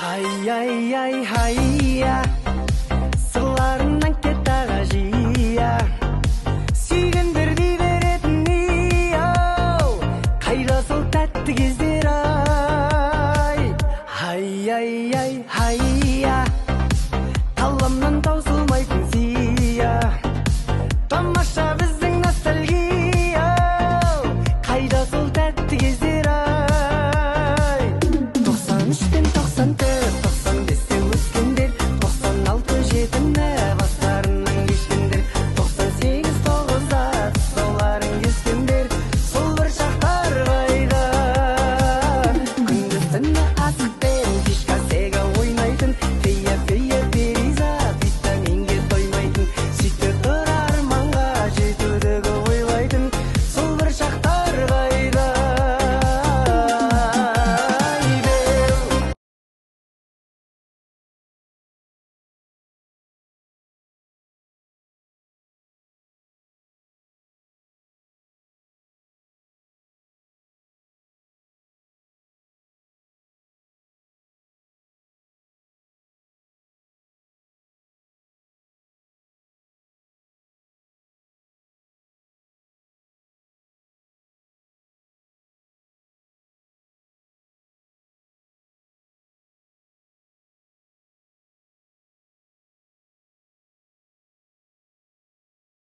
Hayya Sularından ketagajiya Sүйгендер дей беретін ей-ау Қайда сол тәтті кездер ай Hayya Талғамнан таусылмайтын сия Тамаша біздің ностальгия Қайда сол тәтті кездер ай 93 пен 94